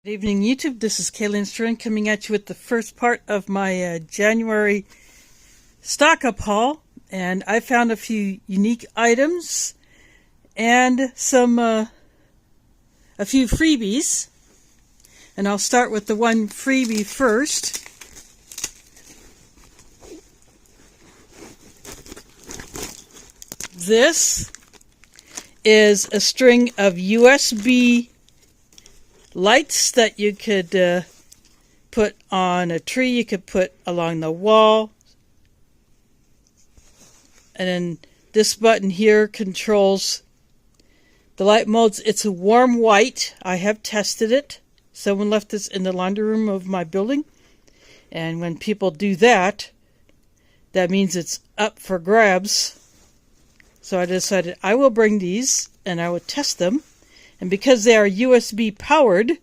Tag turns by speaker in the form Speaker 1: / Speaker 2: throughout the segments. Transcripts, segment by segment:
Speaker 1: Good evening, YouTube. This is Kaylin Stern coming at you with the first part of my January stock-up haul. And I found a few unique items and a few freebies. And I'll start with the one freebie first. This is a string of USB lights that you could put on a tree, you could put along the wall. And then this button here controls the light modes. It's a warm white. I have tested it. Someone left this in the laundry room of my building. And when people do that, that means it's up for grabs. So I decided I will bring these and I will test them. And because they are USB powered,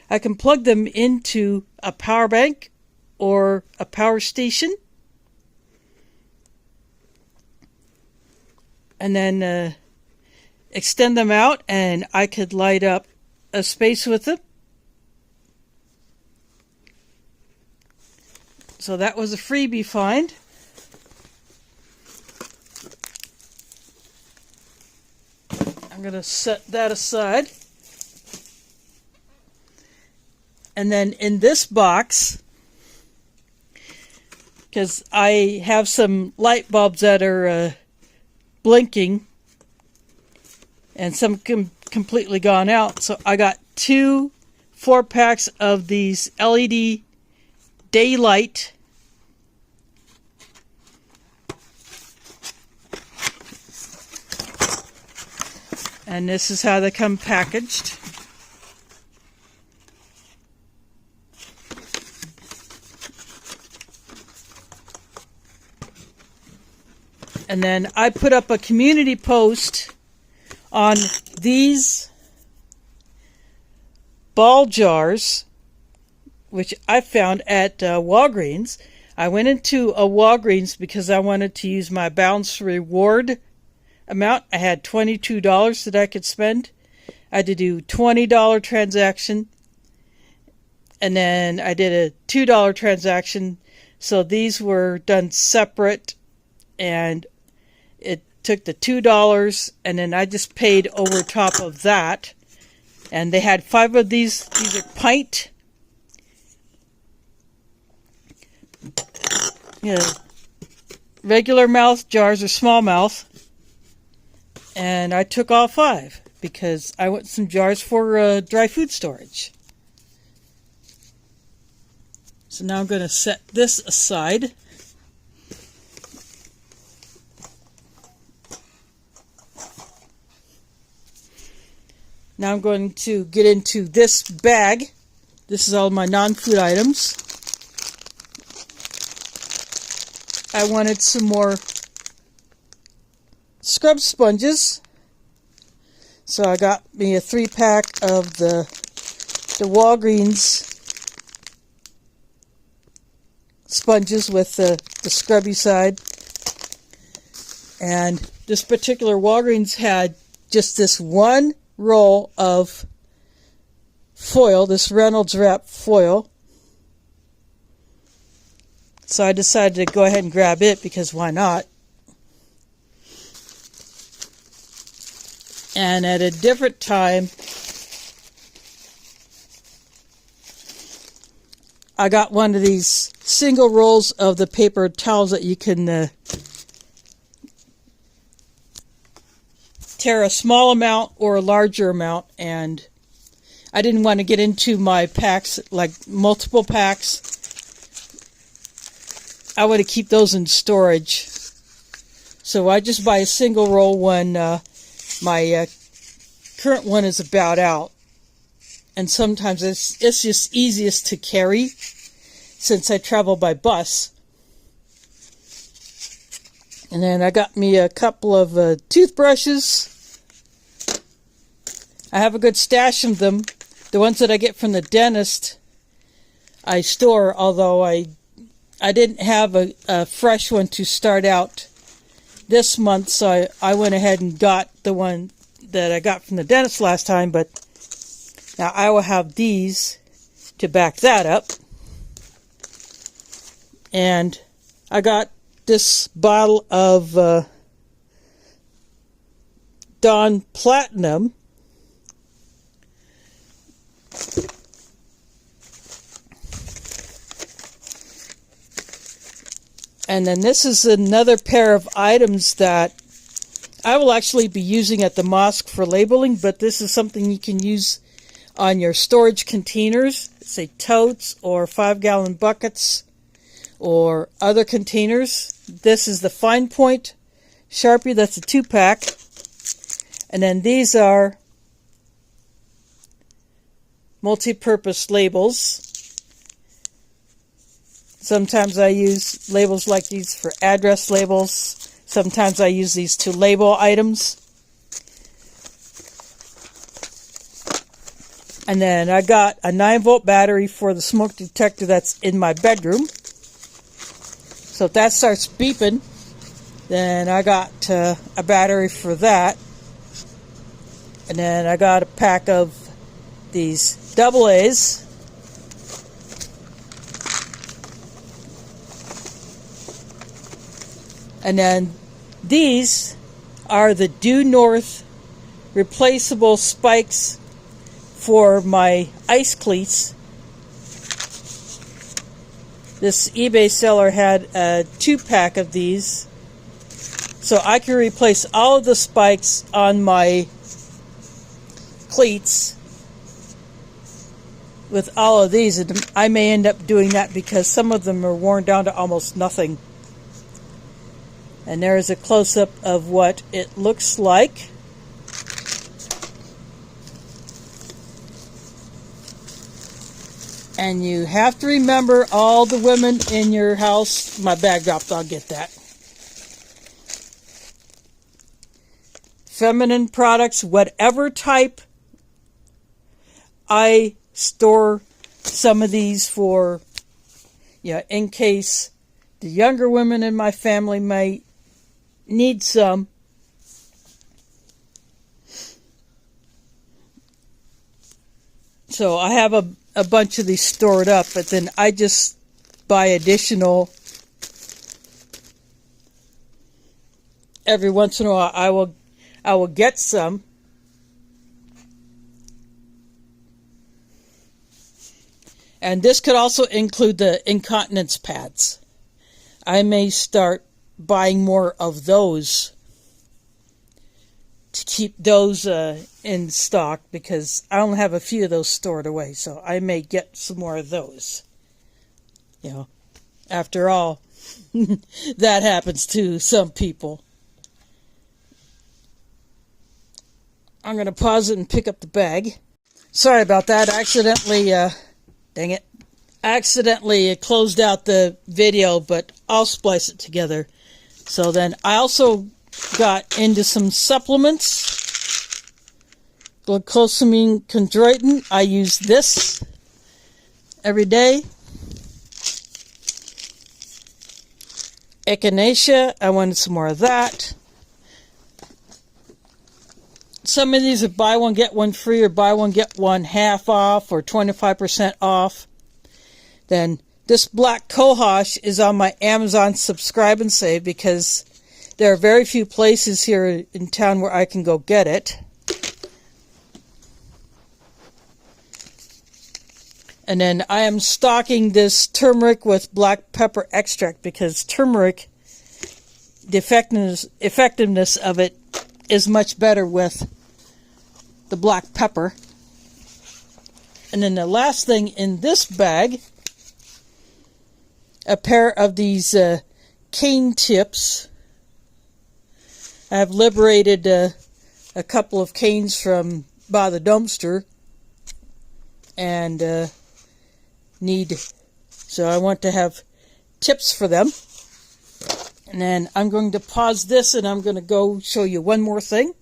Speaker 1: I can plug them into a power bank or a power station. And then extend them out and I could light up a space with them. So that was a freebie find. I'm going to set that aside. And then in this box, because I have some light bulbs that are blinking and some completely gone out, so I got 2 4-packs of these LED daylight and this is how they come packaged. And then I put up a community post on these ball jars, which I found at Walgreens. I went into a Walgreens because I wanted to use my Bounce Reward amount. I had $22 that I could spend. I had to do $20 transaction, and then I did a $2 transaction. So these were done separate, and it took the $2, and then I just paid over top of that. And they had 5 of these. These are pint, regular mouth jars or small mouth. And I took all 5 because I want some jars for dry food storage. So now I'm going to set this aside. Now I'm going to get into this bag. This is all my non-food items. I wanted some more scrub sponges, so I got me a 3-pack of the Walgreens sponges with the scrubby side. And this particular Walgreens had just this one roll of foil, this Reynolds wrap foil. So I decided to go ahead and grab it because why not? And at a different time, I got one of these single rolls of the paper towels that you can tear a small amount or a larger amount. And I didn't want to get into my packs, like multiple packs. I want to keep those in storage. So I just buy a single roll when my current one is about out, and sometimes it's just easiest to carry since I travel by bus. And then I got me a couple of toothbrushes. I have a good stash of them. The ones that I get from the dentist I store, although I didn't have a fresh one to start out this month, so I went ahead and got the one that I got from the dentist last time, but Now I will have these to back that up. And I got this bottle of Dawn Platinum. And then this is another pair of items that I will actually be using at the mosque for labeling, but this is something you can use on your storage containers, say totes or 5-gallon buckets or other containers. This is the Fine Point Sharpie, that's a 2-pack. And then these are multi-purpose labels. Sometimes I use labels like these for address labels. Sometimes I use these to label items. And then I got a 9-volt battery for the smoke detector that's in my bedroom. So if that starts beeping, then I got a battery for that. And then I got a pack of these AA's. And then these are the Due North replaceable spikes for my ice cleats. This eBay seller had a 2-pack of these, so I can replace all of the spikes on my cleats with all of these, and I may end up doing that because some of them are worn down to almost nothing. And there is a close-up of what it looks like. And you have to remember all the women in your house. My bag dropped, I'll get that. Feminine products, whatever type. I store some of these for, in case the younger women in my family might need some. So I have a bunch of these stored up, but then I just buy additional. Every once in a while I will get some. And this could also include the incontinence pads. I may start buying more of those to keep those in stock, because I only have a few of those stored away, so I may get some more of those. After all, that happens to some people. I'm going to pause it and pick up the bag. Sorry about that. I accidentally closed out the video, but I'll splice it together. So then I also got into some supplements. Glucosamine chondroitin. I use this every day. Echinacea. I wanted some more of that. Some of these are buy one get one free, or buy one get one half off, or 25% off. Then this black cohosh is on my Amazon subscribe and save, because there are very few places here in town where I can go get it. And then I am stocking this turmeric with black pepper extract, because turmeric, the effectiveness of it is much better with the black pepper. And then the last thing in this bag, a pair of these cane tips. I've liberated a couple of canes from by the dumpster, and so I want to have tips for them. And then I'm going to pause this, and I'm going to go show you one more thing.